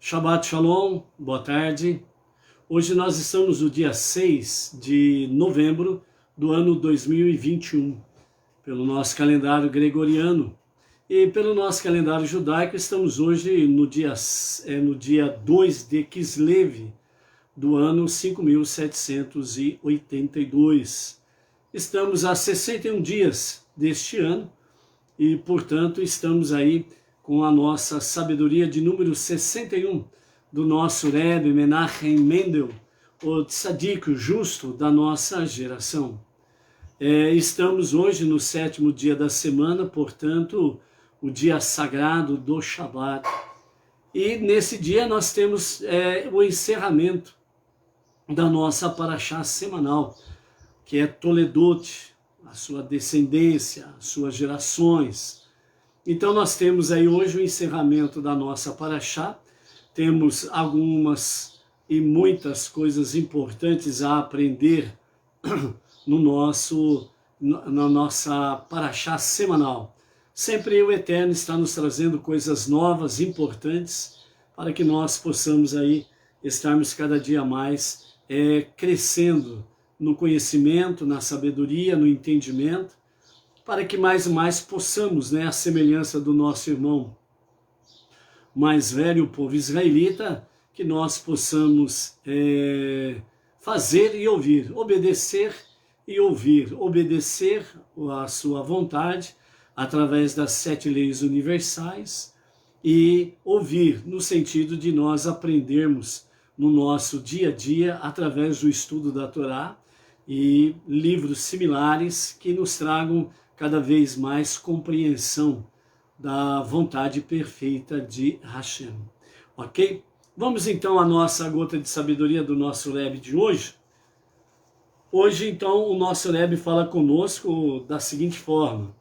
Shabbat Shalom, boa tarde. Hoje nós estamos no dia 6 de novembro do ano 2021, pelo nosso calendário gregoriano. E pelo nosso calendário judaico estamos hoje no dia 2 de Kislev, do ano 5782. Estamos a 61 dias deste ano e, portanto, estamos aí com a nossa sabedoria de número 61 do nosso Rebbe Menachem Mendel, o tzadik, o justo da nossa geração. Estamos hoje no 7º dia da semana, portanto, o dia sagrado do Shabat. E nesse dia nós temos o encerramento da nossa paraxá semanal, que é Toledot, a sua descendência, as suas gerações. Então nós temos aí hoje o encerramento da nossa paraxá, temos algumas e muitas coisas importantes a aprender na nossa paraxá semanal. Sempre o Eterno está nos trazendo coisas novas, importantes, para que nós possamos aí estarmos cada dia mais crescendo no conhecimento, na sabedoria, no entendimento, para que mais e mais possamos, a semelhança do nosso irmão mais velho, o povo israelita, que nós possamos fazer e ouvir, obedecer e ouvir, obedecer a sua vontade através das 7 leis universais e ouvir no sentido de nós aprendermos no nosso dia a dia através do estudo da Torá e livros similares que nos tragam cada vez mais compreensão da vontade perfeita de Hashem. Ok? Vamos então à nossa gota de sabedoria do nosso Rebbe de hoje. Hoje, então, o nosso Rebbe fala conosco da seguinte forma.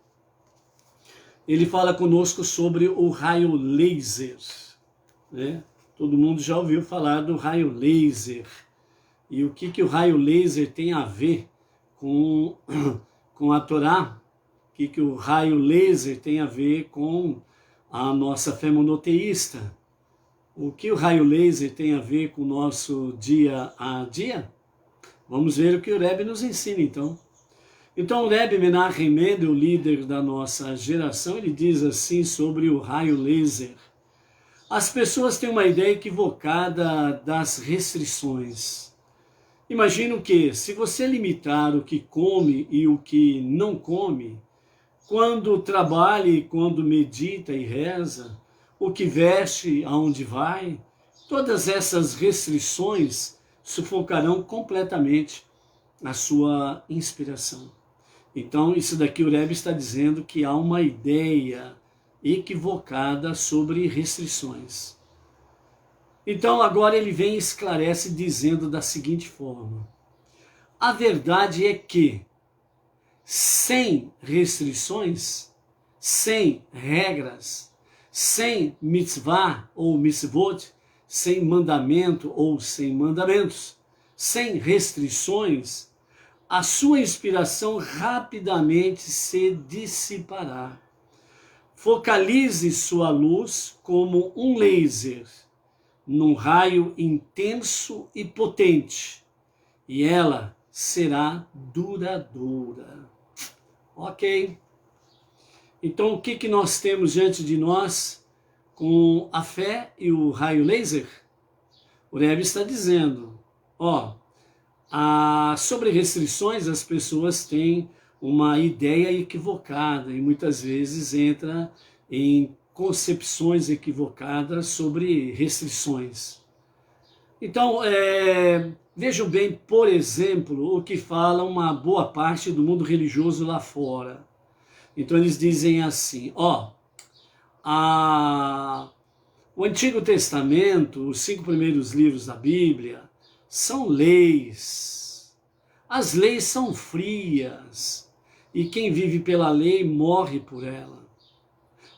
Ele fala conosco sobre o raio laser. Todo mundo já ouviu falar do raio laser. E o que o raio laser tem a ver com a Torá? O que o raio laser tem a ver com a nossa fé monoteísta? O que o raio laser tem a ver com o nosso dia a dia? Vamos ver o que o Rebbe nos ensina, então. Então, o Rebbe Menachem Mendel, o líder da nossa geração, ele diz assim sobre o raio laser. As pessoas têm uma ideia equivocada das restrições. Imagino que, se você limitar o que come e o que não come, quando trabalha e quando medita e reza, o que veste, aonde vai, todas essas restrições sufocarão completamente a sua inspiração. Então, isso daqui o Rebbe está dizendo que há uma ideia equivocada sobre restrições. Então, agora ele vem e esclarece dizendo da seguinte forma. A verdade é que, sem restrições, sem regras, sem mitzvah ou mitzvot, sem mandamento ou sem mandamentos, sem restrições, a sua inspiração rapidamente se dissipará. Focalize sua luz como um laser, num raio intenso e potente, e ela será duradoura. Ok? Então, o que nós temos diante de nós com a fé e o raio laser? O Rebbe está dizendo, sobre restrições as pessoas têm uma ideia equivocada e muitas vezes entra em concepções equivocadas sobre restrições. Então, vejam bem, por exemplo, o que fala uma boa parte do mundo religioso lá fora. Então eles dizem assim, o Antigo Testamento, os 5 primeiros livros da Bíblia, são leis. As leis são frias e quem vive pela lei morre por ela.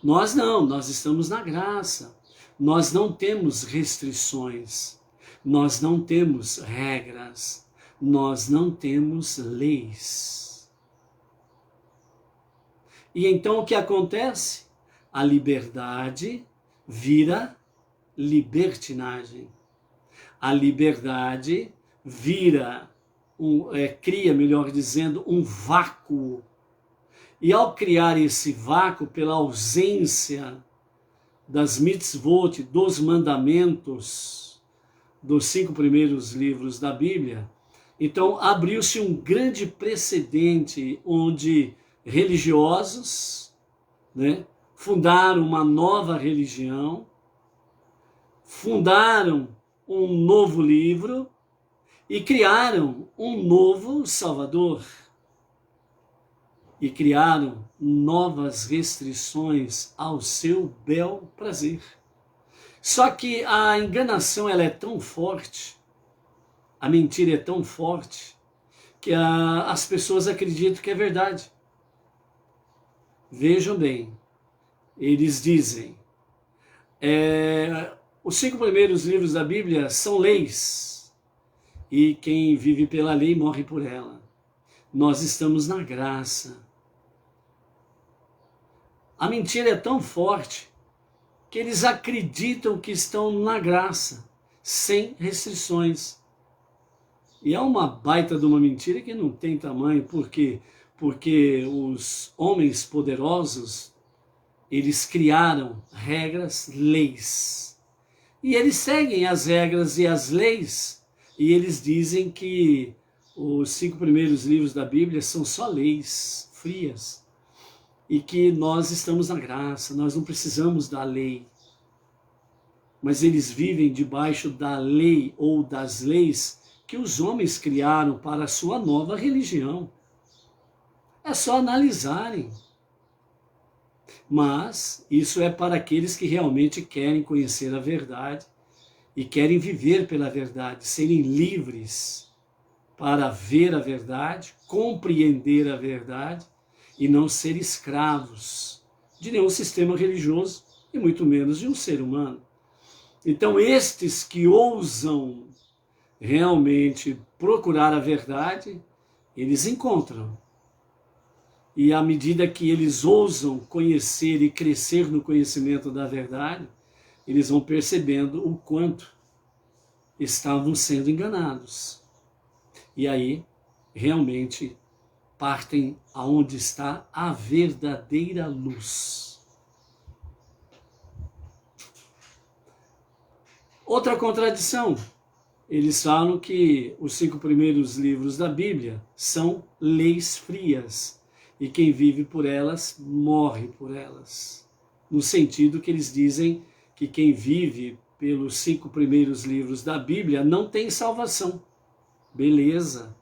Nós não, nós estamos na graça. Nós não temos restrições. Nós não temos regras, nós não temos leis. E então o que acontece? A liberdade vira libertinagem. A liberdade cria, melhor dizendo, um vácuo. E ao criar esse vácuo pela ausência das mitzvot, dos mandamentos, dos 5 primeiros livros da Bíblia, então abriu-se um grande precedente onde religiosos, né, fundaram uma nova religião, fundaram um novo livro e criaram um novo Salvador. E criaram novas restrições ao seu bel prazer. Só que a enganação ela é tão forte, a mentira é tão forte, que as pessoas acreditam que é verdade. Vejam bem, eles dizem, os 5 primeiros livros da Bíblia são leis, e quem vive pela lei morre por ela. Nós estamos na graça. A mentira é tão forte que eles acreditam que estão na graça, sem restrições. E é uma baita de uma mentira que não tem tamanho, porque os homens poderosos, eles criaram regras, leis. E eles seguem as regras e as leis, e eles dizem que os 5 primeiros livros da Bíblia são só leis frias. E que nós estamos na graça, nós não precisamos da lei. Mas eles vivem debaixo da lei ou das leis que os homens criaram para a sua nova religião. É só analisarem. Mas isso é para aqueles que realmente querem conhecer a verdade e querem viver pela verdade, serem livres para ver a verdade, compreender a verdade, e não ser escravos de nenhum sistema religioso e muito menos de um ser humano. Então estes que ousam realmente procurar a verdade, eles encontram. E à medida que eles ousam conhecer e crescer no conhecimento da verdade, eles vão percebendo o quanto estavam sendo enganados. E aí, realmente, partem aonde está a verdadeira luz. Outra contradição, eles falam que os 5 primeiros livros da Bíblia são leis frias, e quem vive por elas, morre por elas. No sentido que eles dizem que quem vive pelos 5 primeiros livros da Bíblia não tem salvação. Beleza.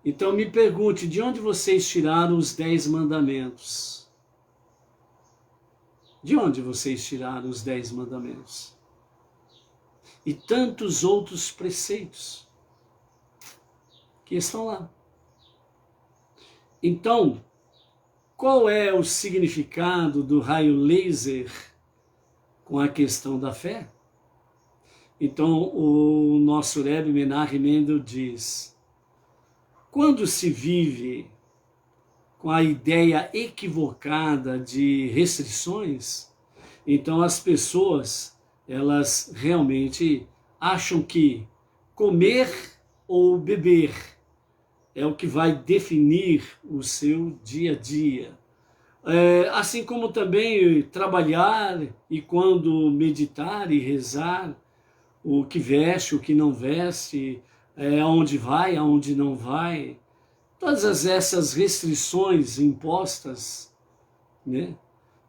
Então me pergunte, de onde vocês tiraram os 10 mandamentos? De onde vocês tiraram os 10 mandamentos? E tantos outros preceitos que estão lá. Então, qual é o significado do raio laser com a questão da fé? Então, o nosso Rebbe Menachem Mendel diz: quando se vive com a ideia equivocada de restrições, então as pessoas, elas realmente acham que comer ou beber é o que vai definir o seu dia a dia. Assim como também trabalhar e quando meditar e rezar, o que veste, o que não veste, aonde vai, aonde não vai, todas essas restrições impostas, né?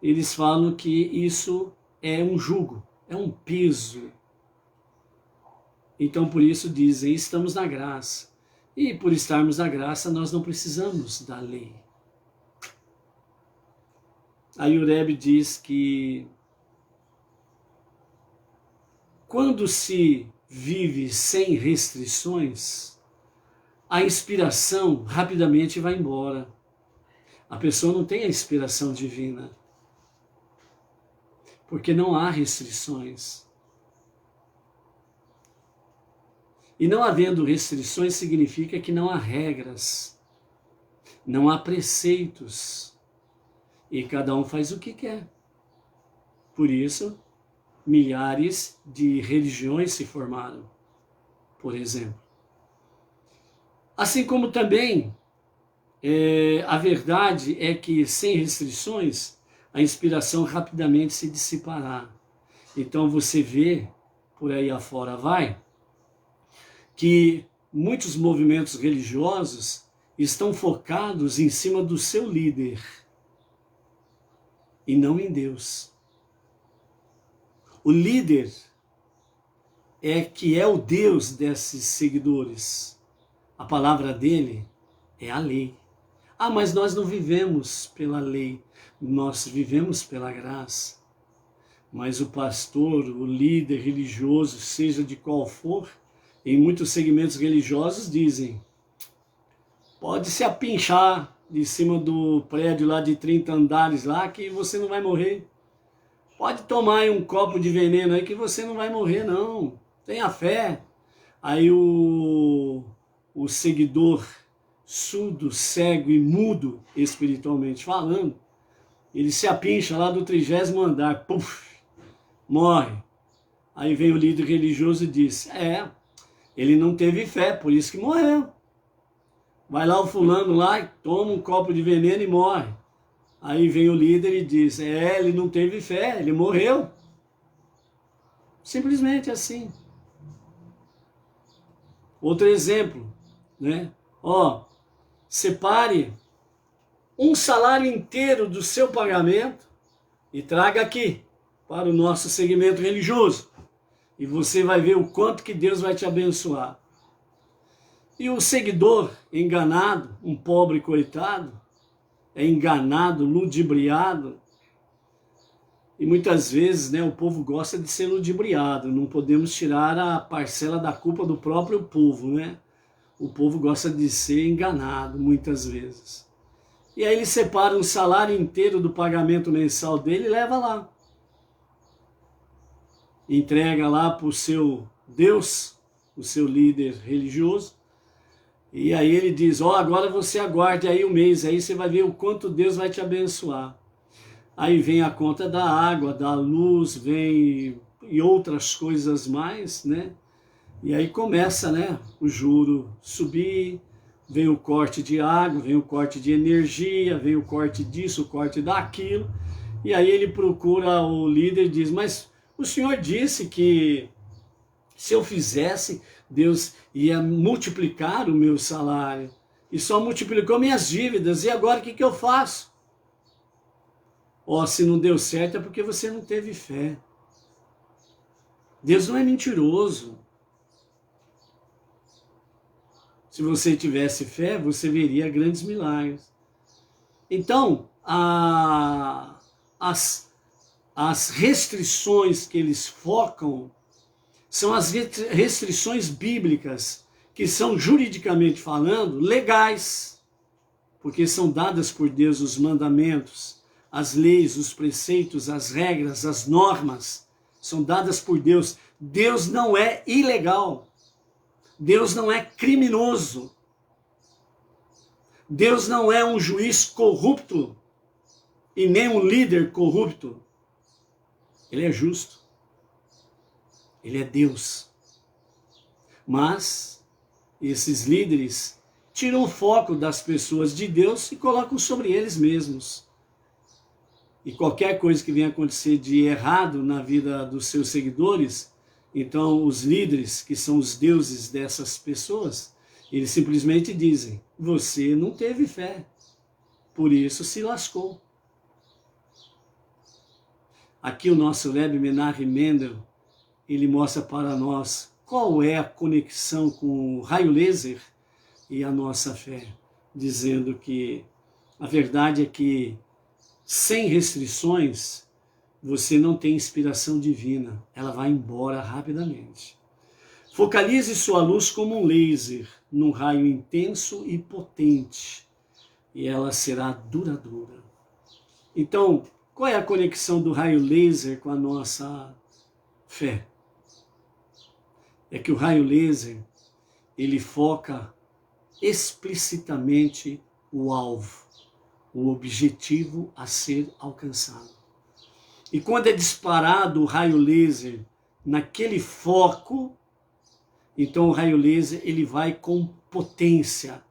Eles falam que isso é um jugo, é um peso. Então por isso dizem, estamos na graça. E por estarmos na graça, nós não precisamos da lei. Aí o Rebbe diz que quando se vive sem restrições, a inspiração rapidamente vai embora. A pessoa não tem a inspiração divina, porque não há restrições. E não havendo restrições significa que não há regras, não há preceitos, e cada um faz o que quer. Por isso, milhares de religiões se formaram, por exemplo. Assim como também a verdade é que sem restrições a inspiração rapidamente se dissipará. Então você vê, por aí afora vai, que muitos movimentos religiosos estão focados em cima do seu líder e não em Deus. O líder é o Deus desses seguidores. A palavra dele é a lei. Ah, mas nós não vivemos pela lei, nós vivemos pela graça. Mas o pastor, o líder religioso, seja de qual for, em muitos segmentos religiosos dizem: pode se apinchar de cima do prédio lá de 30 andares lá que você não vai morrer. Pode tomar aí um copo de veneno aí que você não vai morrer, não. Tenha fé. Aí o seguidor surdo, cego e mudo, espiritualmente falando, ele se apincha lá do 30º andar, puf, morre. Aí vem o líder religioso e diz: ele não teve fé, por isso que morreu. Vai lá o fulano lá, toma um copo de veneno e morre. Aí vem o líder e diz: ele não teve fé, ele morreu. Simplesmente assim. Outro exemplo, né? Separe um salário inteiro do seu pagamento e traga aqui para o nosso segmento religioso. E você vai ver o quanto que Deus vai te abençoar. E o seguidor enganado, um pobre coitado, é enganado, ludibriado. E muitas vezes, né, o povo gosta de ser ludibriado. Não podemos tirar a parcela da culpa do próprio povo, né? O povo gosta de ser enganado muitas vezes. E aí ele separa um salário inteiro do pagamento mensal dele e leva lá. Entrega lá para o seu Deus, o seu líder religioso. E aí ele diz: agora você aguarde aí um mês, aí você vai ver o quanto Deus vai te abençoar. Aí vem a conta da água, da luz, vem e outras coisas mais, né? E aí começa, né, o juro subir, vem o corte de água, vem o corte de energia, vem o corte disso, o corte daquilo. E aí ele procura o líder e diz: mas o senhor disse que se eu fizesse, Deus ia multiplicar o meu salário. E só multiplicou minhas dívidas. E agora o que eu faço? Se não deu certo é porque você não teve fé. Deus não é mentiroso. Se você tivesse fé, você veria grandes milagres. Então, as restrições que eles focam são as restrições bíblicas, que são, juridicamente falando, legais, porque são dadas por Deus os mandamentos, as leis, os preceitos, as regras, as normas, são dadas por Deus. Deus não é ilegal. Deus não é criminoso. Deus não é um juiz corrupto e nem um líder corrupto. Ele é justo. Ele é Deus. Mas esses líderes tiram o foco das pessoas de Deus e colocam sobre eles mesmos. E qualquer coisa que venha acontecer de errado na vida dos seus seguidores, então os líderes, que são os deuses dessas pessoas, eles simplesmente dizem: você não teve fé, por isso se lascou. Aqui o nosso Rebbe Menachem Mendel, ele mostra para nós qual é a conexão com o raio laser e a nossa fé, dizendo que a verdade é que sem restrições você não tem inspiração divina, ela vai embora rapidamente. Focalize sua luz como um laser, num raio intenso e potente, e ela será duradoura. Então, qual é a conexão do raio laser com a nossa fé? É que o raio laser, ele foca explicitamente o alvo, o objetivo a ser alcançado. E quando é disparado o raio laser naquele foco, então o raio laser ele vai com potência,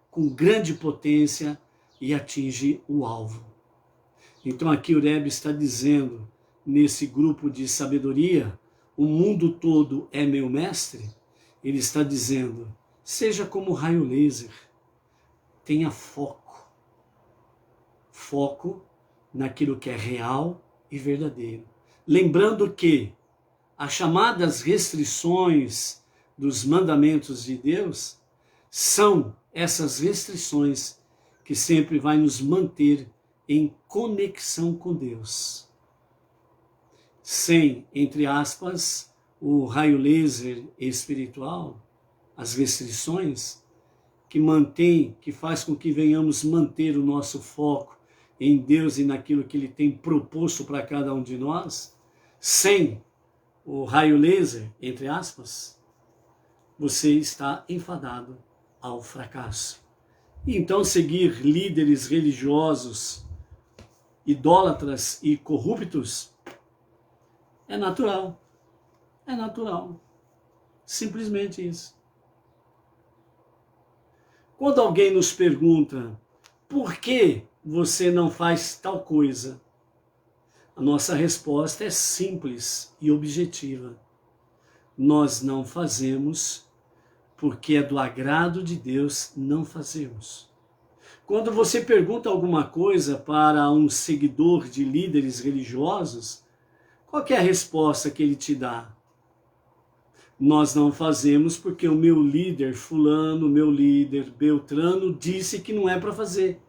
com grande potência e atinge o alvo. Então aqui o Rebbe está dizendo, nesse grupo de sabedoria, o mundo todo é meu mestre, ele está dizendo, seja como raio laser, tenha foco. Foco naquilo que é real e verdadeiro. Lembrando que as chamadas restrições dos mandamentos de Deus são essas restrições que sempre vai nos manter em conexão com Deus. Sem, entre aspas, o raio laser espiritual, as restrições que mantém, que faz com que venhamos manter o nosso foco em Deus e naquilo que Ele tem proposto para cada um de nós, sem o raio laser, entre aspas, você está enfadado ao fracasso. E então seguir líderes religiosos, idólatras e corruptos é natural. É natural. Simplesmente isso. Quando alguém nos pergunta por que você não faz tal coisa, a nossa resposta é simples e objetiva. Nós não fazemos porque é do agrado de Deus não fazermos. Quando você pergunta alguma coisa para um seguidor de líderes religiosos, qual é a resposta que ele te dá? Nós não fazemos porque o meu líder fulano, meu líder Beltrano disse que não é para fazer.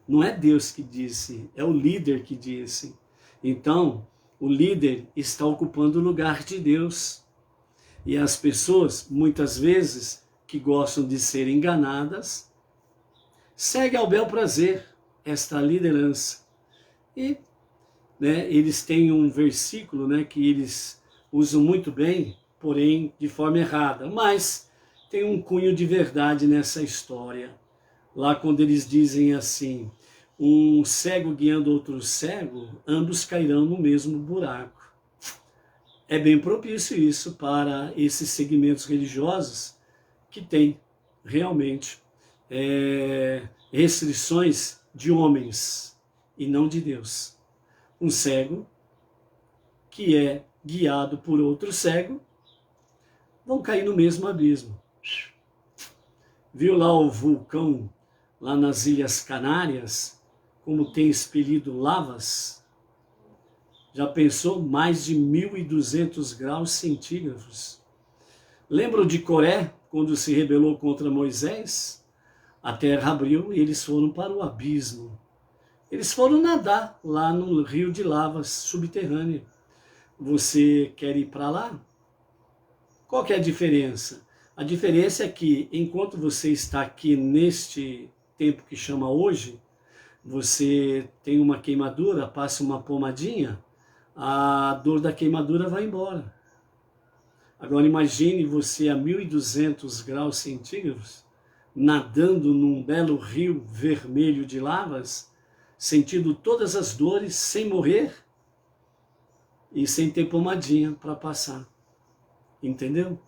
Não é Deus que disse, é o líder que disse. Então, o líder está ocupando o lugar de Deus. E as pessoas, muitas vezes, que gostam de ser enganadas, seguem ao bel prazer esta liderança. E eles têm um versículo que eles usam muito bem, porém de forma errada. Mas tem um cunho de verdade nessa história. Lá quando eles dizem assim, um cego guiando outro cego, ambos cairão no mesmo buraco. É bem propício isso para esses segmentos religiosos que têm realmente restrições de homens e não de Deus. Um cego que é guiado por outro cego vão cair no mesmo abismo. Viu lá o vulcão, lá nas Ilhas Canárias, como tem expelido lavas? Já pensou? Mais de 1.200 graus centígrados. Lembram de Coré, quando se rebelou contra Moisés? A terra abriu e eles foram para o abismo. Eles foram nadar lá no rio de lavas subterrâneo. Você quer ir para lá? Qual que é a diferença? A diferença é que, enquanto você está aqui neste tempo que chama hoje, você tem uma queimadura, passa uma pomadinha, a dor da queimadura vai embora. Agora imagine você a 1.200 graus centígrados, nadando num belo rio vermelho de lavas, sentindo todas as dores, sem morrer e sem ter pomadinha para passar. Entendeu?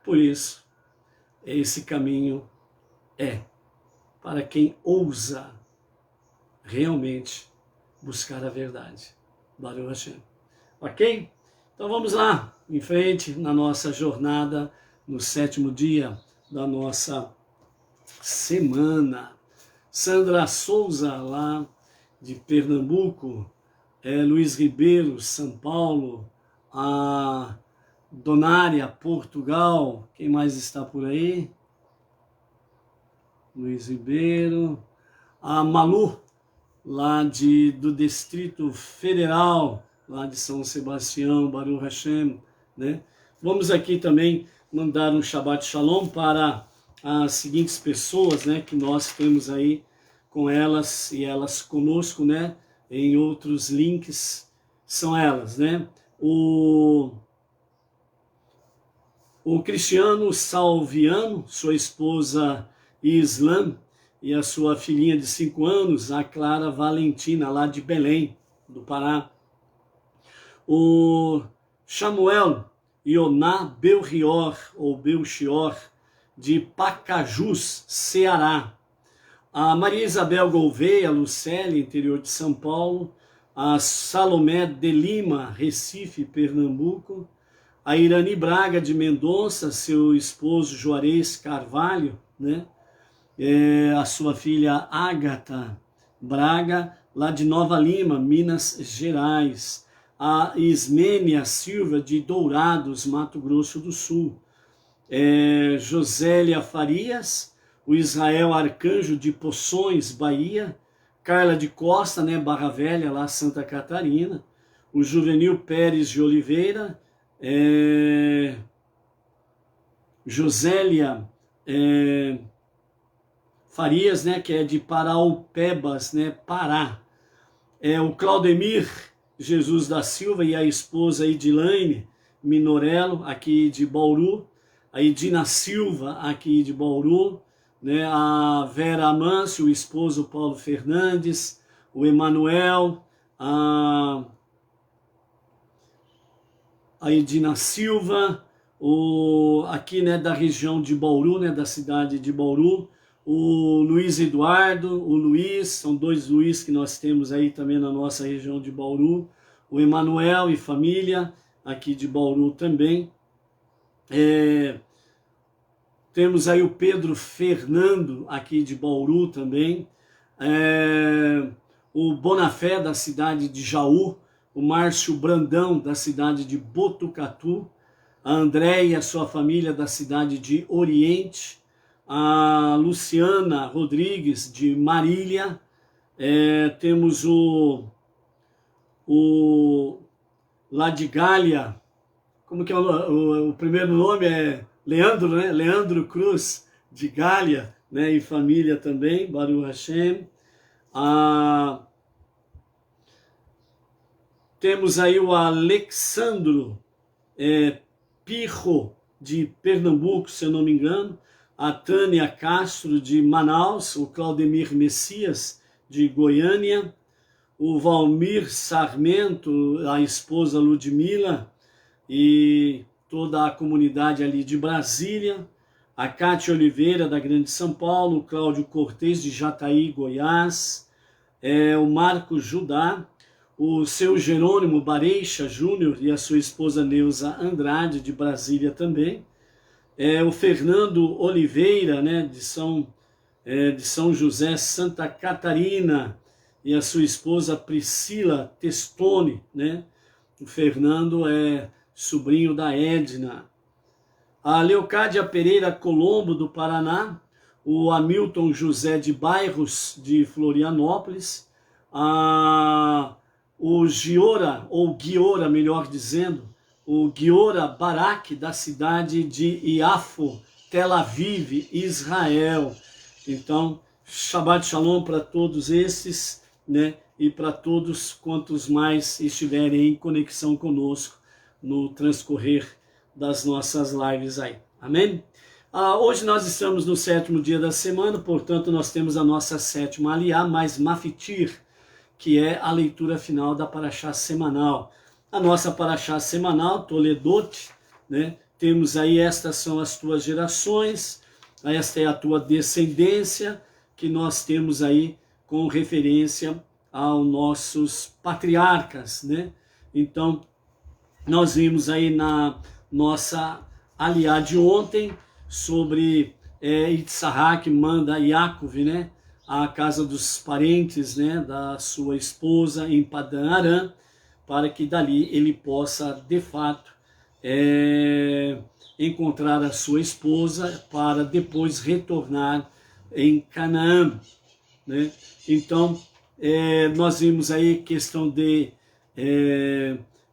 Por isso, esse caminho é para quem ousa realmente buscar a verdade. Baruch Hashem. Ok? Então vamos lá, em frente, na nossa jornada, no 7º dia da nossa semana. Sandra Souza, lá de Pernambuco, Luiz Ribeiro, São Paulo, a Donária, Portugal, quem mais está por aí? Luiz Ribeiro, a Malu, lá do Distrito Federal, lá de São Sebastião, Baruch Hashem, Vamos aqui também mandar um Shabbat Shalom para as seguintes pessoas, que nós temos aí com elas e elas conosco, em outros links, são elas, O Cristiano Salviano, sua esposa Islam, e a sua filhinha de 5 anos, a Clara Valentina, lá de Belém, do Pará. O Samuel Ioná Belchior, ou Belchior, de Pacajus, Ceará. A Maria Isabel Gouveia Lucélia, interior de São Paulo. A Salomé de Lima, Recife, Pernambuco. A Irani Braga de Mendonça, seu esposo Juarez Carvalho, né? A sua filha Ágata Braga, lá de Nova Lima, Minas Gerais. A Ismênia Silva de Dourados, Mato Grosso do Sul. Josélia Farias, o Israel Arcanjo de Poções, Bahia. Carla de Costa, né, Barra Velha, lá Santa Catarina. O Juvenil Pérez de Oliveira. Josélia Farias, né, que é de Paraupebas, né, Pará. O Claudemir Jesus da Silva e a esposa Edilane Minorello, aqui de Bauru. A Edina Silva, aqui de Bauru. Né, a Vera Amâncio, o esposo Paulo Fernandes. O Emanuel, a Edina Silva, aqui, né, da região de Bauru, né, da cidade de Bauru. O Luiz Eduardo, o Luiz, são 2 Luiz que nós temos aí também na nossa região de Bauru. O Emanuel e família, aqui de Bauru também. Temos aí o Pedro Fernando, aqui de Bauru também. O Bonafé, da cidade de Jaú. O Márcio Brandão, da cidade de Botucatu. A Andréia e a sua família, da cidade de Oriente. A Luciana Rodrigues, de Marília. Temos o lá de Gália, como que é o primeiro nome? É Leandro, né? Leandro Cruz, de Gália, né? E família também, Baruch Hashem. Temos aí o Alexandro Pirro, de Pernambuco, se eu não me engano. A Tânia Castro, de Manaus. O Claudemir Messias, de Goiânia. O Valmir Sarmento, a esposa Ludmila, e toda a comunidade ali de Brasília. A Cátia Oliveira, da Grande São Paulo. O Cláudio Cortez, de Jataí, Goiás. O Marco Judá. O seu Jerônimo Bareixa Júnior e a sua esposa Neuza Andrade, de Brasília também. O Fernando Oliveira, né, de São José, Santa Catarina, e a sua esposa Priscila Testoni, né? O Fernando é sobrinho da Edna. A Leocádia Pereira Colombo, do Paraná. O Hamilton José de Bairros, de Florianópolis. O Giora, ou Guiora, melhor dizendo, o Guiora Barak, da cidade de Iafo, Tel Aviv, Israel. Então, Shabbat Shalom para todos esses, né? E para todos quantos mais estiverem em conexão conosco no transcorrer das nossas lives aí. Amém? Hoje nós estamos no 7º dia da semana, portanto nós temos a nossa 7ª aliá, mais Mafitir, que é a leitura final da Parashá semanal. A nossa Parashá semanal, Toledot, né? Temos aí, estas são as tuas gerações, esta é a tua descendência, que nós temos aí com referência aos nossos patriarcas, né? Então, nós vimos aí na nossa aliá de ontem, sobre Yitzhak que manda Yaakov, né? A casa dos parentes, né, da sua esposa em Padan Aram, para que dali ele possa, de fato, encontrar a sua esposa para depois retornar em Canaã, né? Então, nós vimos aí questão de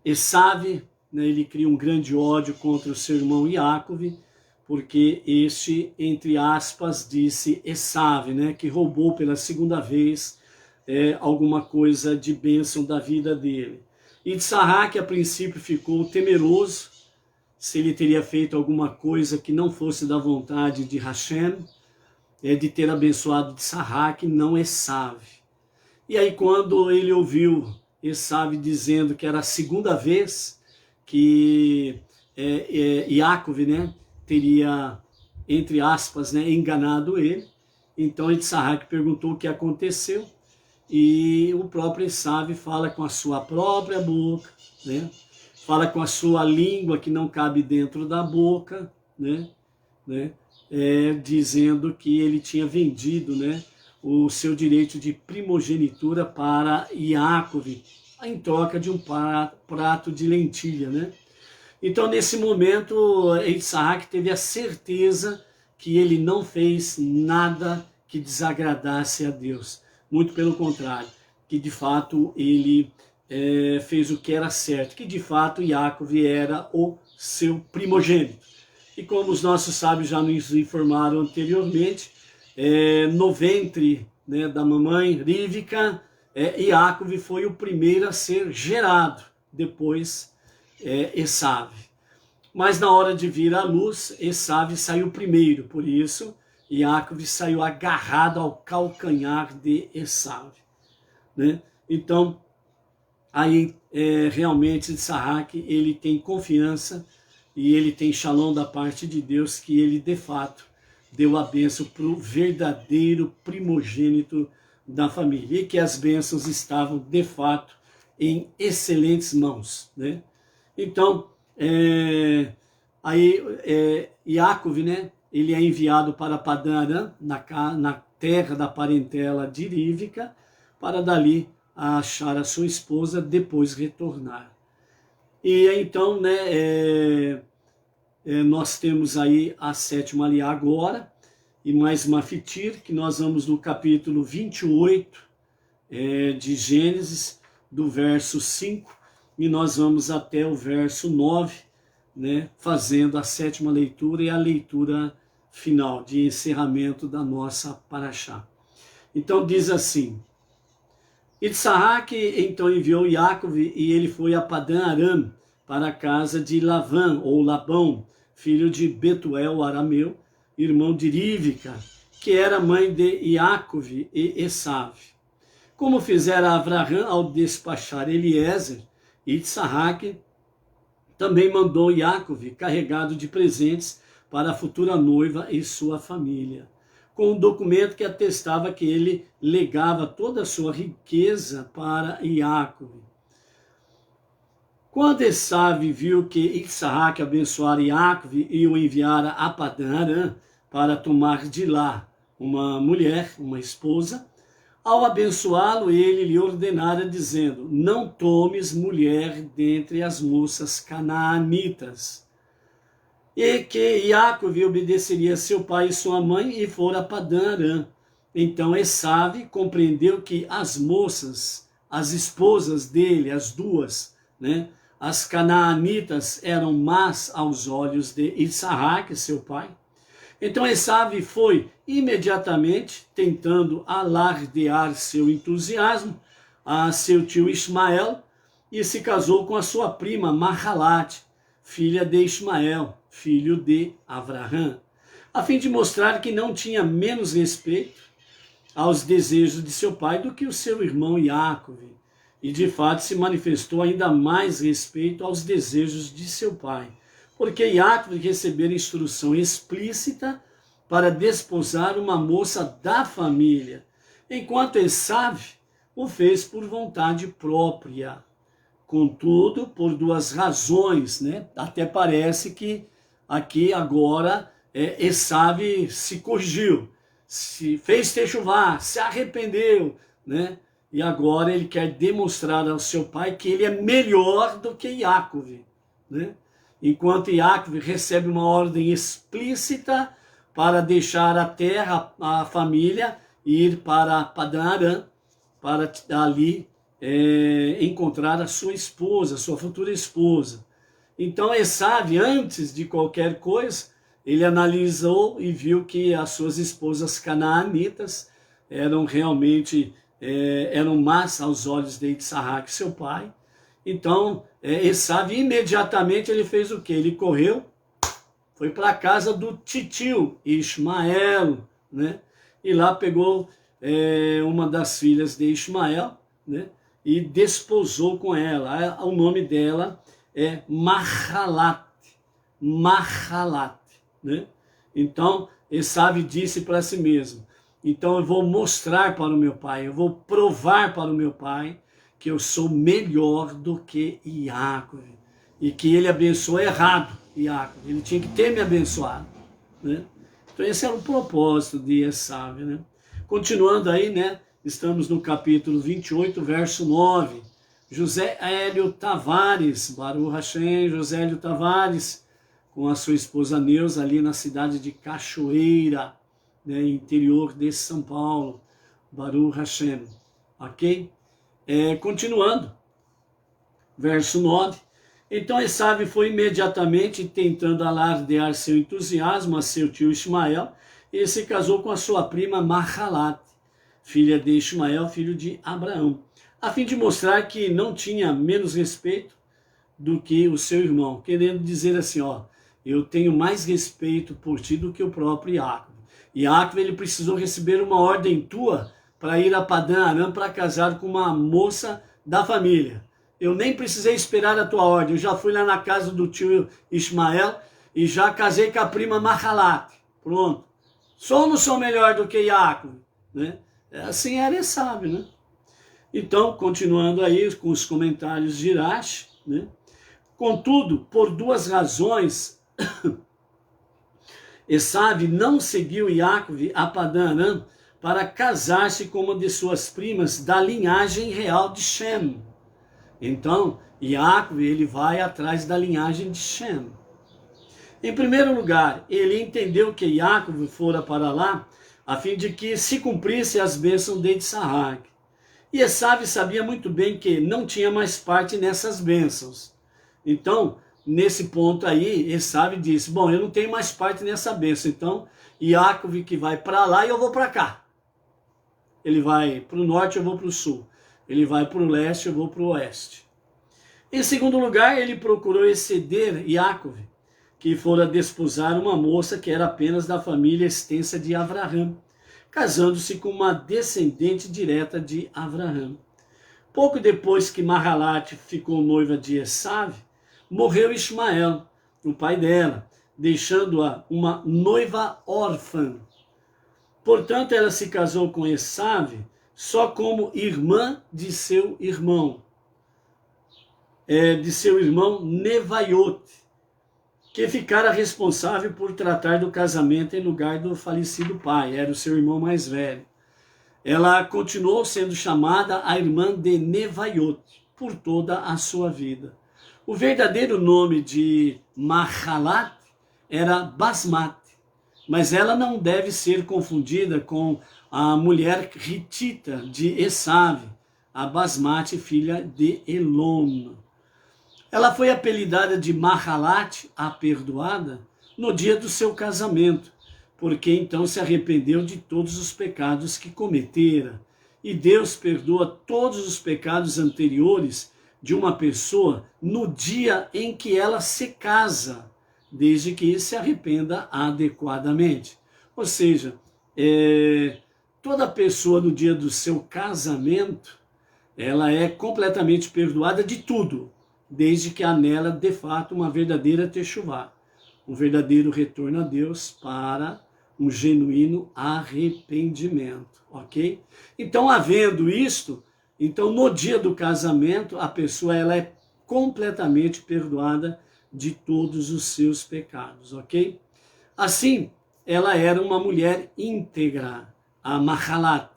Esav, né? Ele cria um grande ódio contra o seu irmão Yaakov, porque este, entre aspas, disse Esav, né? Que roubou pela segunda vez alguma coisa de bênção da vida dele. Yitzhak, a princípio, ficou temeroso se ele teria feito alguma coisa que não fosse da vontade de Hashem, de ter abençoado Issahaque, não Esav. E aí quando ele ouviu Esav dizendo que era a segunda vez que Yaakov, né, teria, entre aspas, né, enganado ele, então Issahaque perguntou o que aconteceu, e o próprio Esav fala com a sua própria boca, né, fala com a sua língua que não cabe dentro da boca, né, dizendo que ele tinha vendido, né, o seu direito de primogenitura para Yaakov, em troca de um prato de lentilha, né? Então, nesse momento, Issahaque teve a certeza que ele não fez nada que desagradasse a Deus. Muito pelo contrário, que de fato ele fez o que era certo, que de fato Yaakov era o seu primogênito. E como os nossos sábios já nos informaram anteriormente, no ventre, né, da mamãe Rivka, Yaakov foi o primeiro a ser gerado, depois Esav. Mas na hora de vir à luz, Esav saiu primeiro, por isso Yaakov saiu agarrado ao calcanhar de Esav, né? Então, aí realmente Issahaque, ele tem confiança e ele tem shalom da parte de Deus, que ele de fato deu a bênção para o verdadeiro primogênito da família, e que as bênçãos estavam de fato em excelentes mãos, né? Então, aí Yaakov, né, ele é enviado para Padã Arã, na terra da parentela de Rivka, para dali achar a sua esposa, depois retornar. E então, né, nós temos aí a sétima aliá agora, e mais Mafitir, que nós vamos no capítulo 28 de Gênesis, do verso 5, e nós vamos até o verso 9, né, fazendo a sétima leitura e a leitura final, de encerramento da nossa paraxá. Então diz assim: Issahaque então enviou Yaakov, e ele foi a Padã Aram, para a casa de Lavã, ou Labão, filho de Betuel, arameu, irmão de Rivka, que era mãe de Yaakov e Esav. Como fizera Avraham ao despachar Eliezer, Issahaque também mandou Yaakov carregado de presentes para a futura noiva e sua família, com um documento que atestava que ele legava toda a sua riqueza para Yaakov. Quando Esav viu que Issahaque abençoara Yaakov e o enviara a Padã Arã para tomar de lá uma mulher, uma esposa, ao abençoá-lo, ele lhe ordenara, dizendo: não tomes mulher dentre as moças canaanitas. E que Yaakov obedeceria a seu pai e sua mãe, e fora a Padã Arã. Então Esav compreendeu que as moças, as esposas dele, as duas, né, as canaanitas, eram más aos olhos de Issahaque, seu pai. Então Esav foi imediatamente, tentando alardear seu entusiasmo, a seu tio Ismael, e se casou com a sua prima Mahalat, filha de Ismael, filho de Avraham, a fim de mostrar que não tinha menos respeito aos desejos de seu pai do que o seu irmão Yaakov, e de fato se manifestou ainda mais respeito aos desejos de seu pai, porque Yaakov recebera instrução explícita para desposar uma moça da família, enquanto Esav o fez por vontade própria. Contudo, por duas razões, né? Até parece que aqui agora Esav se corrigiu, se fez techuvá, se arrependeu, né? E agora ele quer demonstrar ao seu pai que ele é melhor do que Yaakov, né? Enquanto Yaakov recebe uma ordem explícita para deixar a terra, a família, e ir para Padã Arã, para ali encontrar a sua esposa, a sua futura esposa. Então Esav, antes de qualquer coisa, ele analisou e viu que as suas esposas canaanitas eram realmente eram más aos olhos de Issahaque, seu pai. Então Esav imediatamente ele fez o quê? Ele correu, foi para a casa do titio Ismael, né? e lá pegou uma das filhas de Ismael, né? E desposou com ela. O nome dela é Mahalat, Mahalat, né? Então, Esaú disse para si mesmo, então eu vou mostrar para o meu pai, eu vou provar para o meu pai que eu sou melhor do que Iacob, e que ele abençoou errado Iacob, ele tinha que ter me abençoado, né? Então esse era o propósito de Esaú, né? Continuando aí, né? Estamos no capítulo 28, verso 9. José Hélio Tavares, Baruch Hashem, José Hélio Tavares, com a sua esposa Neuza, ali na cidade de Cachoeira, né, interior de São Paulo, Baruch Hashem, ok? Continuando, verso 9, então Esaú foi imediatamente tentando alardear seu entusiasmo a seu tio Ismael, e se casou com a sua prima Mahalat, filha de Ismael, filho de Abraão, a fim de mostrar que não tinha menos respeito do que o seu irmão, querendo dizer assim, ó, eu tenho mais respeito por ti do que o próprio Iacob. Iacob, ele precisou receber uma ordem tua para ir a Padã Aram para casar com uma moça da família. Eu nem precisei esperar a tua ordem, eu já fui lá na casa do tio Ismael e já casei com a prima Mahalat. Pronto. Sou ou não sou melhor do que Iacob? Né? Assim era Esaú, né? Então, continuando aí com os comentários de Irache, né? Contudo, por duas razões, Esaú não seguiu Iacob a Padã Aram para casar-se com uma de suas primas da linhagem real de Shem. Então, Iacob, ele vai atrás da linhagem de Shem. Em primeiro lugar, ele entendeu que Iacob fora para lá a fim de que se cumprisse as bênçãos de Isaac. E Esaú sabia muito bem que não tinha mais parte nessas bênçãos. Então, nesse ponto aí, Esaú disse, bom, eu não tenho mais parte nessa bênção, então Iacob que vai para lá e eu vou para cá. Ele vai para o norte, eu vou para o sul. Ele vai para o leste, eu vou para o oeste. Em segundo lugar, ele procurou exceder Iacob, que fora desposar uma moça que era apenas da família extensa de Avraham, casando-se com uma descendente direta de Avraham. Pouco depois que Mahalat ficou noiva de Esaú, morreu Ismael, o pai dela, deixando-a uma noiva órfã. Portanto, ela se casou com Esaú só como irmã de seu irmão Nevaiot, que ficara responsável por tratar do casamento em lugar do falecido pai, era o seu irmão mais velho. Ela continuou sendo chamada a irmã de Nevaiot por toda a sua vida. O verdadeiro nome de Mahalat era Basmat, mas ela não deve ser confundida com a mulher hitita de Esaú, a Basmat, filha de Elon. Ela foi apelidada de Mahalat, a perdoada, no dia do seu casamento, porque então se arrependeu de todos os pecados que cometera. E Deus perdoa todos os pecados anteriores de uma pessoa no dia em que ela se casa, desde que se arrependa adequadamente. Ou seja, toda pessoa no dia do seu casamento, ela é completamente perdoada de tudo, desde que há nela, de fato, uma verdadeira techuvá, um verdadeiro retorno a Deus para um genuíno arrependimento, ok? Então, havendo isto, então no dia do casamento, a pessoa ela é completamente perdoada de todos os seus pecados, ok? Assim, ela era uma mulher íntegra, a Mahalat.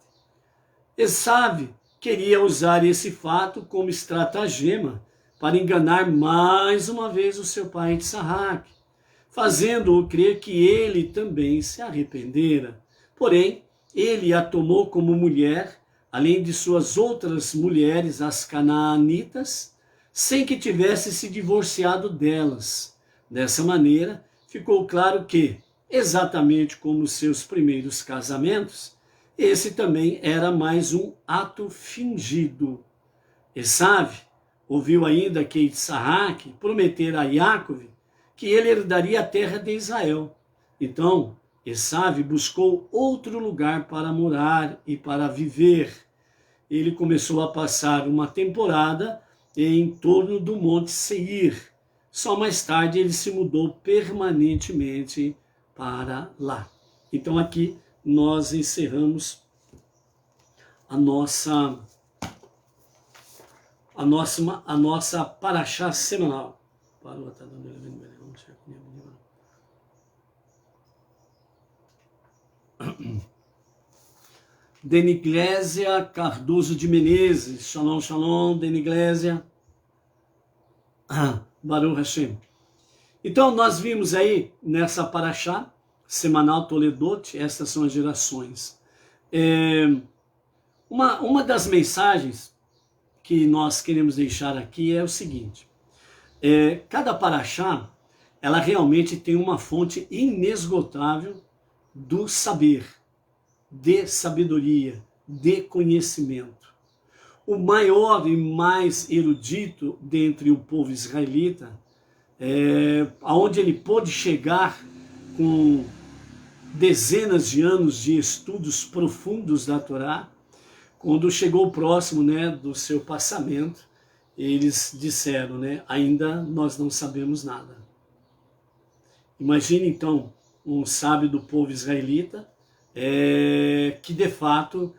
Esaú queria usar esse fato como estratagema para enganar mais uma vez o seu pai Isaac, fazendo-o crer que ele também se arrependera. Porém, ele a tomou como mulher, além de suas outras mulheres, as canaanitas, sem que tivesse se divorciado delas. Dessa maneira, ficou claro que, exatamente como os seus primeiros casamentos, esse também era mais um ato fingido. Esaú ouviu ainda que Isaac prometera a Iacob que ele herdaria a terra de Israel. Então, Esav buscou outro lugar para morar e para viver. Ele começou a passar uma temporada em torno do Monte Seir. Só mais tarde ele se mudou permanentemente para lá. Então aqui nós encerramos a nossa paraxá semanal. Deniglésia Cardoso de Menezes. Shalom, shalom, Deniglésia. Baruch Hashem. Então nós vimos aí nessa paraxá semanal Toledot, essas são as gerações. Uma das mensagens que nós queremos deixar aqui é o seguinte: cada paraxá, ela realmente tem uma fonte inesgotável do saber, de sabedoria, de conhecimento. O maior e mais erudito dentre o povo israelita, aonde ele pôde chegar com dezenas de anos de estudos profundos da Torá, quando chegou próximo, do seu passamento, eles disseram, ainda nós não sabemos nada. Imagine então um sábio do povo israelita que de fato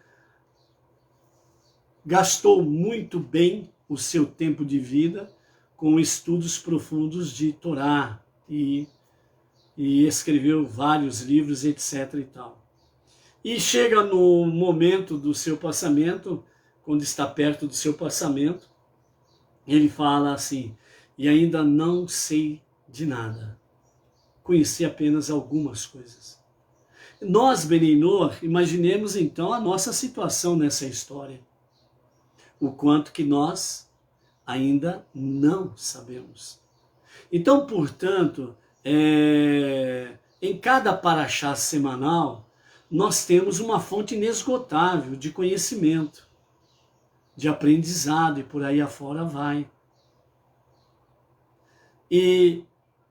gastou muito bem o seu tempo de vida com estudos profundos de Torá e escreveu vários livros, etc. e tal. E chega no momento do seu passamento, quando está perto do seu passamento, ele fala assim: e ainda não sei de nada, conheci apenas algumas coisas. Nós, Benei Noach, imaginemos então a nossa situação nessa história. O quanto que nós ainda não sabemos. Então, portanto, em cada paraxá semanal, nós temos uma fonte inesgotável de conhecimento, de aprendizado, e por aí afora vai. E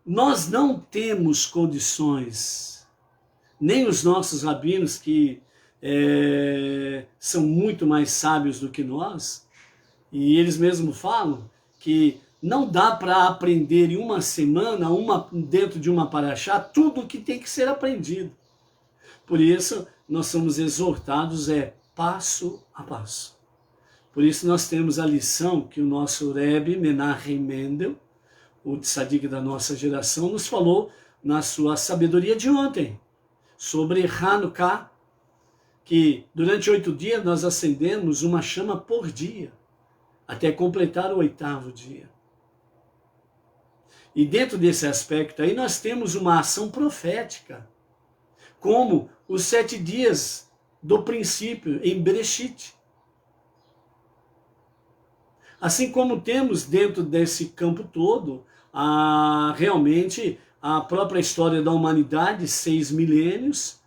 nós não temos condições, nem os nossos rabinos, que são muito mais sábios do que nós, e eles mesmos falam que não dá para aprender em uma semana, dentro de uma paraxá, tudo o que tem que ser aprendido. Por isso, nós somos exortados passo a passo. Por isso, nós temos a lição que o nosso Rebbe, Menachem Mendel, o tzadik da nossa geração, nos falou na sua sabedoria de ontem, sobre Hanukkah, que durante 8 dias nós acendemos uma chama por dia, até completar o 8º dia. E dentro desse aspecto aí, nós temos uma ação profética, como os 7 dias do princípio, em Bereshit. Assim como temos dentro desse campo todo, realmente a própria história da humanidade, 6 milênios,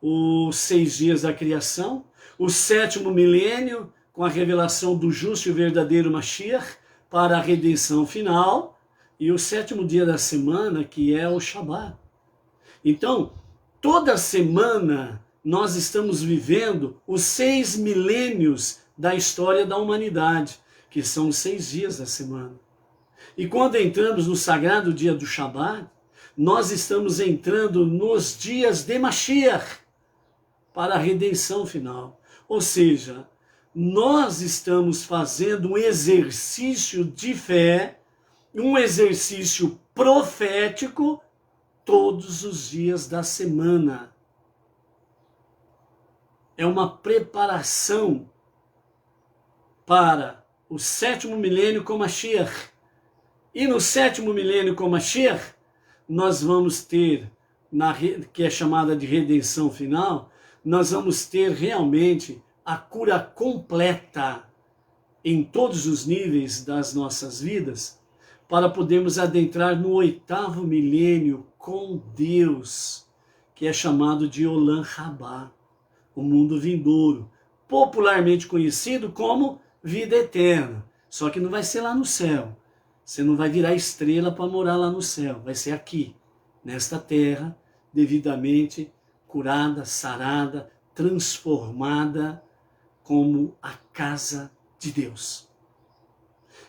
os 6 dias da criação, o 7º milênio, com a revelação do justo e verdadeiro Mashiach, para a redenção final, e o 7º dia da semana, que é o Shabat. Então, toda semana nós estamos vivendo os 6 milênios da história da humanidade, que são os 6 dias da semana. E quando entramos no sagrado dia do Shabat, nós estamos entrando nos dias de Mashiach, para a redenção final. Ou seja, nós estamos fazendo um exercício de fé, um exercício profético, todos os dias da semana. É uma preparação para o 7º milênio com Mashiach. E no 7º milênio com Mashiach, nós vamos ter, que é chamada de redenção final, nós vamos ter realmente a cura completa em todos os níveis das nossas vidas, para podermos adentrar no 8º milênio com Deus, que é chamado de Olam Rabá, o mundo vindouro, popularmente conhecido como vida eterna. Só que não vai ser lá no céu. Você não vai virar estrela para morar lá no céu. Vai ser aqui, nesta terra, devidamente curada, sarada, transformada como a casa de Deus.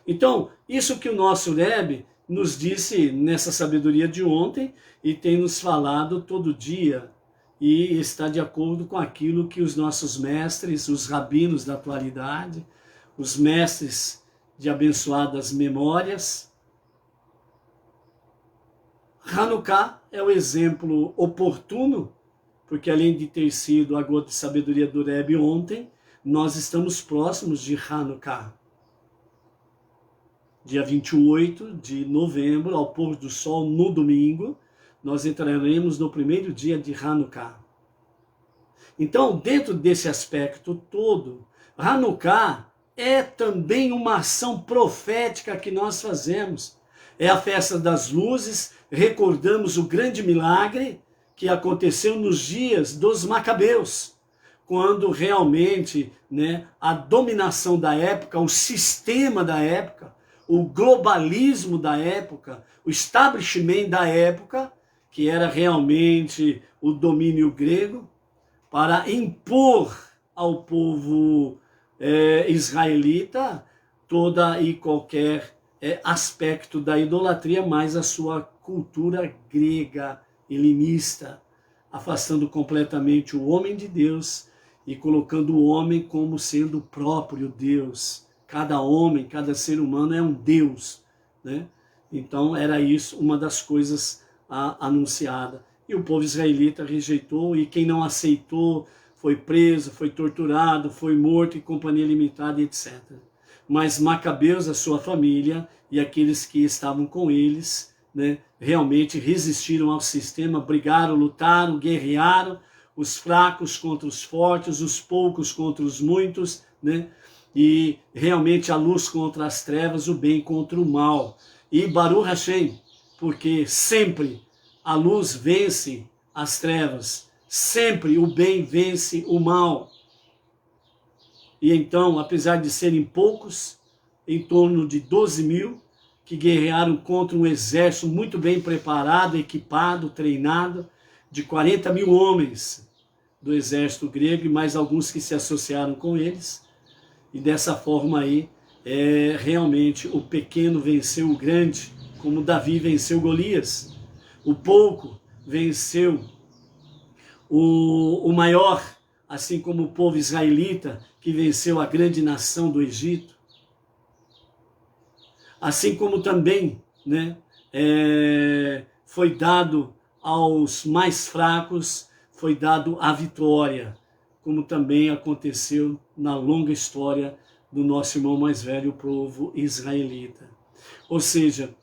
Então, isso que o nosso Rebbe nos disse nessa sabedoria de ontem e tem nos falado todo dia e está de acordo com aquilo que os nossos mestres, os rabinos da atualidade, os mestres de abençoadas memórias. Hanukkah é o exemplo oportuno, porque além de ter sido a gota de sabedoria do Rebbe ontem, nós estamos próximos de Hanukkah. Dia 28 de novembro, ao pôr do sol no domingo, nós entraremos no primeiro dia de Hanukkah. Então, dentro desse aspecto todo, Hanukkah é também uma ação profética que nós fazemos. É a festa das luzes, recordamos o grande milagre que aconteceu nos dias dos Macabeus, quando realmente, a dominação da época, o sistema da época, o globalismo da época, o establishment da época, que era realmente o domínio grego, para impor ao povo israelita toda e qualquer aspecto da idolatria, mas a sua cultura grega, helenista, afastando completamente o homem de Deus e colocando o homem como sendo o próprio Deus. Cada homem, cada ser humano é um Deus, Então era isso uma das coisas anunciada. E o povo israelita rejeitou, e quem não aceitou foi preso, foi torturado, foi morto em companhia limitada, etc. Mas Macabeus, a sua família e aqueles que estavam com eles, realmente resistiram ao sistema, brigaram, lutaram, guerrearam, os fracos contra os fortes, os poucos contra os muitos, e realmente a luz contra as trevas, o bem contra o mal. E Baruch Hashem, porque sempre a luz vence as trevas, sempre o bem vence o mal. E então, apesar de serem poucos, em torno de 12 mil, que guerrearam contra um exército muito bem preparado, equipado, treinado, de 40 mil homens do exército grego e mais alguns que se associaram com eles. E dessa forma aí, realmente o pequeno venceu o grande, como Davi venceu Golias. O pouco venceu o maior, assim como o povo israelita que venceu a grande nação do Egito. Assim como também foi dado aos mais fracos, foi dado a vitória, como também aconteceu na longa história do nosso irmão mais velho, o povo israelita. Ou seja,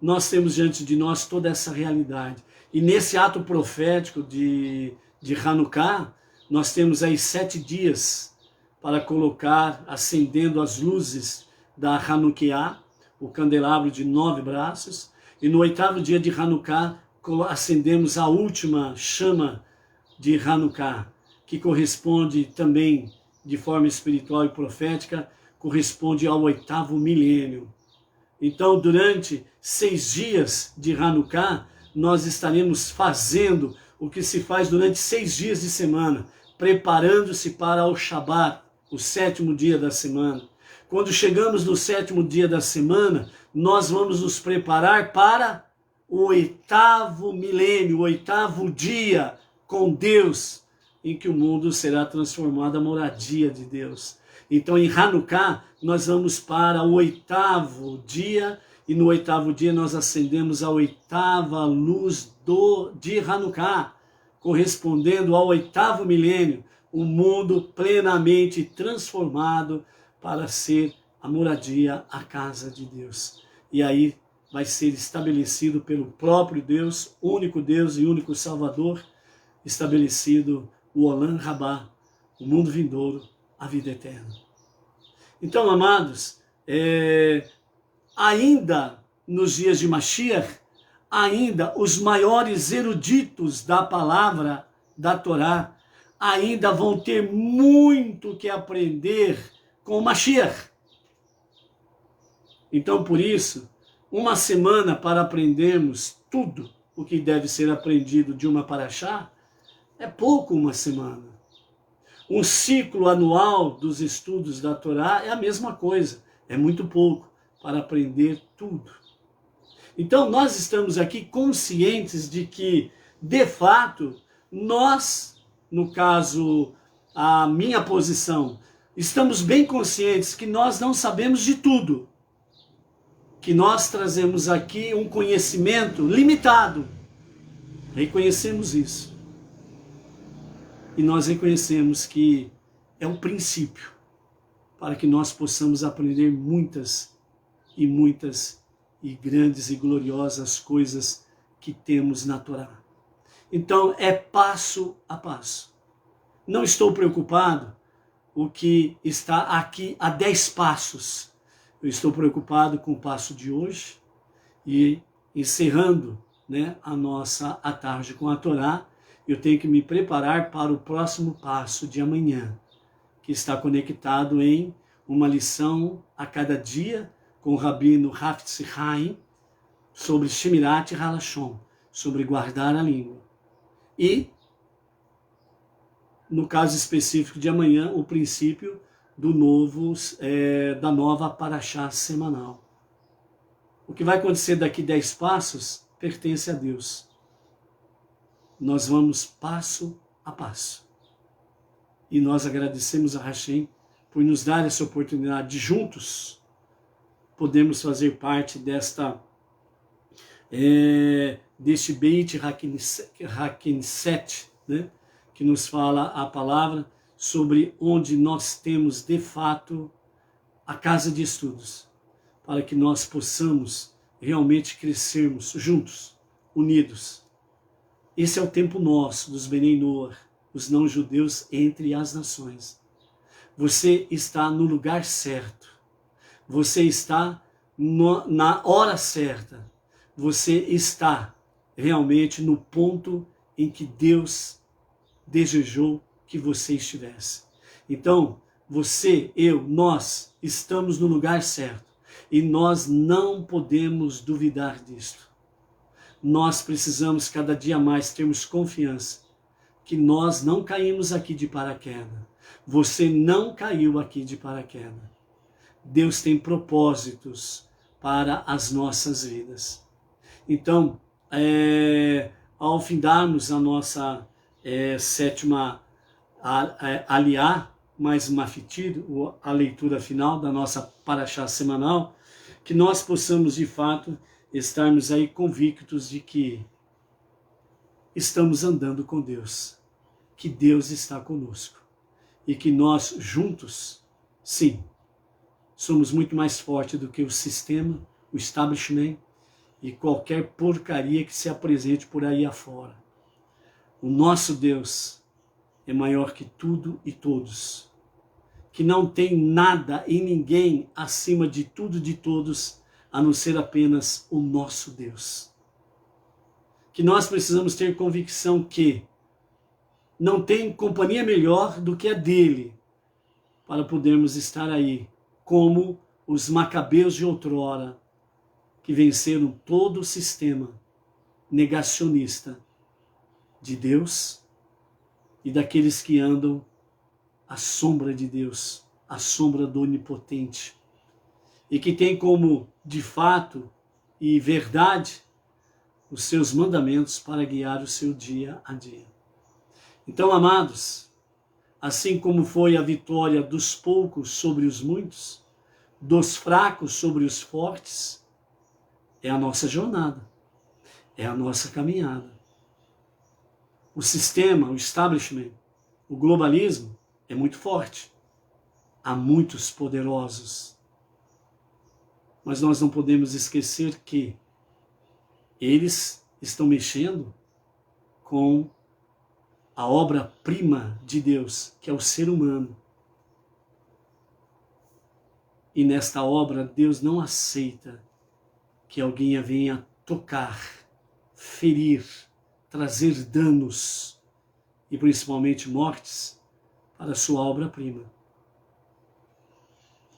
nós temos diante de nós toda essa realidade. E nesse ato profético de Hanukkah, nós temos aí 7 dias para colocar, acendendo as luzes da Hanukkah, o candelabro de 9 braços, e no 8º dia de Hanukkah, acendemos a última chama de Hanukkah, que corresponde também, de forma espiritual e profética, corresponde ao 8º milênio. Então, durante 6 dias de Hanukkah, nós estaremos fazendo o que se faz durante 6 dias de semana, preparando-se para o Shabat, o 7º dia da semana. Quando chegamos no 7º dia da semana, nós vamos nos preparar para o 8º milênio, o 8º dia com Deus, em que o mundo será transformado a moradia de Deus. Então, em Hanukkah, nós vamos para o 8º dia, e no 8º dia nós acendemos a 8ª luz de Hanukkah, correspondendo ao 8º milênio, um mundo plenamente transformado para ser a moradia, a casa de Deus. E aí vai ser estabelecido pelo próprio Deus, único Deus e único Salvador, estabelecido o Olam Rabá, o mundo vindouro, a vida eterna. Então, amados, ainda nos dias de Mashiach, ainda os maiores eruditos da palavra da Torá ainda vão ter muito que aprender com Mashiach. Então, por isso, uma semana para aprendermos tudo o que deve ser aprendido de uma paraxá É pouco uma semana. Um ciclo anual dos estudos da Torá é a mesma coisa. É muito pouco para aprender tudo. Então nós estamos aqui conscientes de que, de fato, nós, no caso, a minha posição, estamos bem conscientes que nós não sabemos de tudo. Que nós trazemos aqui um conhecimento limitado. Reconhecemos isso. E nós reconhecemos que é um princípio para que nós possamos aprender muitas e grandes e gloriosas coisas que temos na Torá. Então é passo a passo. Não estou preocupado o que está aqui a 10 passos. Eu estou preocupado com o passo de hoje e encerrando, a tarde com a Torá, eu tenho que me preparar para o próximo passo de amanhã, que está conectado em uma lição a cada dia com o Rabino Hafetz Haim sobre Shemirat Halashon, sobre guardar a língua. E, no caso específico de amanhã, o princípio da nova Parashá semanal. O que vai acontecer daqui 10 passos pertence a Deus. Nós vamos passo a passo. E nós agradecemos a Hashem por nos dar essa oportunidade de juntos podemos fazer parte deste Beit Hakenset, que nos fala a palavra sobre onde nós temos de fato a casa de estudos, para que nós possamos realmente crescermos juntos, unidos. Esse é o tempo nosso, dos Benei Noach, os não-judeus entre as nações. Você está no lugar certo. Você está na hora certa. Você está realmente no ponto em que Deus desejou que você estivesse. Então, você, eu, nós estamos no lugar certo. E nós não podemos duvidar disto. Nós precisamos cada dia mais termos confiança que nós não caímos aqui de paraquedas. Você não caiu aqui de paraquedas. Deus tem propósitos para as nossas vidas. Então, ao findarmos a nossa sétima aliá, mais mafitir, a leitura final da nossa Parashá semanal, que nós possamos de fato estarmos aí convictos de que estamos andando com Deus, que Deus está conosco e que nós juntos, sim, somos muito mais fortes do que o sistema, o establishment e qualquer porcaria que se apresente por aí afora. O nosso Deus é maior que tudo e todos, que não tem nada e ninguém acima de tudo e de todos, a não ser apenas o nosso Deus. Que nós precisamos ter convicção que não tem companhia melhor do que a dele, para podermos estar aí, como os macabeus de outrora, que venceram todo o sistema negacionista de Deus e daqueles que andam à sombra de Deus, à sombra do Onipotente, e que tem como, de fato e verdade, os seus mandamentos para guiar o seu dia a dia. Então, amados, assim como foi a vitória dos poucos sobre os muitos, dos fracos sobre os fortes, é a nossa jornada, é a nossa caminhada. O sistema, o establishment, o globalismo é muito forte. Há muitos poderosos. Mas nós não podemos esquecer que eles estão mexendo com a obra-prima de Deus, que é o ser humano. E nesta obra, Deus não aceita que alguém venha tocar, ferir, trazer danos e principalmente mortes para a sua obra-prima.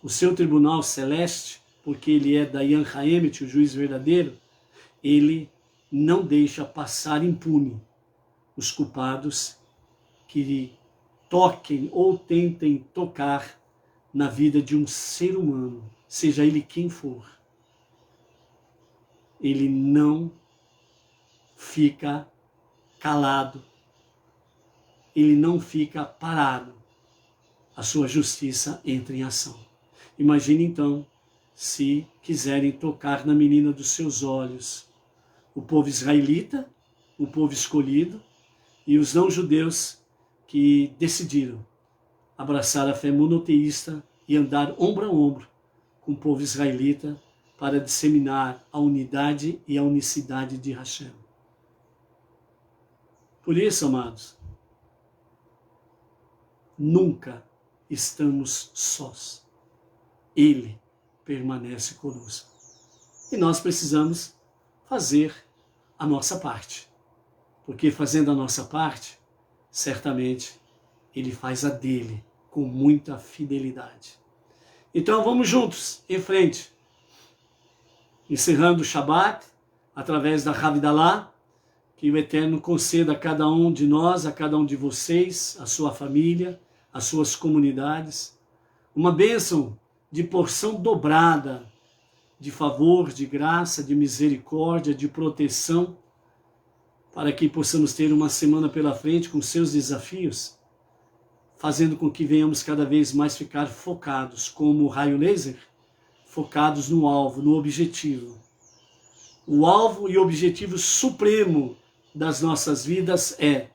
O seu tribunal celeste, porque ele é Dayan Haemet, o juiz verdadeiro, ele não deixa passar impune os culpados que toquem ou tentem tocar na vida de um ser humano, seja ele quem for. Ele não fica calado, ele não fica parado. A sua justiça entra em ação. Imagine então, se quiserem tocar na menina dos seus olhos, o povo israelita, o povo escolhido, e os não-judeus que decidiram abraçar a fé monoteísta e andar ombro a ombro com o povo israelita para disseminar a unidade e a unicidade de Hashem. Por isso, amados, nunca estamos sós. Ele permanece conosco. E nós precisamos fazer a nossa parte. Porque fazendo a nossa parte, certamente ele faz a dele com muita fidelidade. Então vamos juntos, em frente. Encerrando o Shabat, através da Havdalah, que o Eterno conceda a cada um de nós, a cada um de vocês, a sua família, as suas comunidades, uma bênção de porção dobrada, de favor, de graça, de misericórdia, de proteção, para que possamos ter uma semana pela frente com seus desafios, fazendo com que venhamos cada vez mais ficar focados, como o raio laser, focados no alvo, no objetivo. O alvo e objetivo supremo das nossas vidas é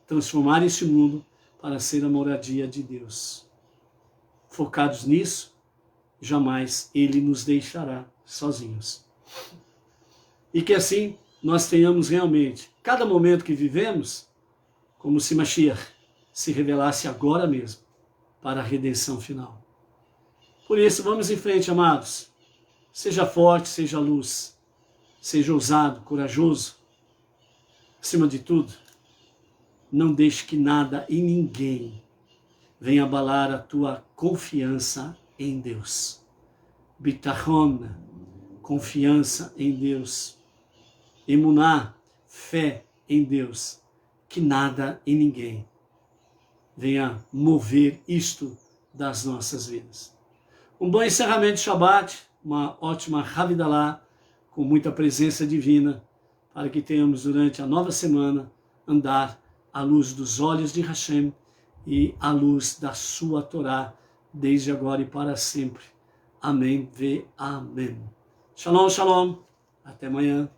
transformar esse mundo para ser a moradia de Deus. Focados nisso, jamais Ele nos deixará sozinhos. E que assim nós tenhamos realmente, cada momento que vivemos, como se Mashiach se revelasse agora mesmo, para a redenção final. Por isso, vamos em frente, amados. Seja forte, seja luz, seja ousado, corajoso. Acima de tudo, não deixe que nada e ninguém venha abalar a tua confiança em Deus. Bitachon, confiança em Deus. Emuná, fé em Deus. Que nada e ninguém venha mover isto das nossas vidas. Um bom encerramento de Shabbat, uma ótima Havdalah, com muita presença divina, para que tenhamos durante a nova semana andar à luz dos olhos de Hashem e à luz da sua Torá, desde agora e para sempre. Amém ve amém. Shalom, shalom. Até amanhã.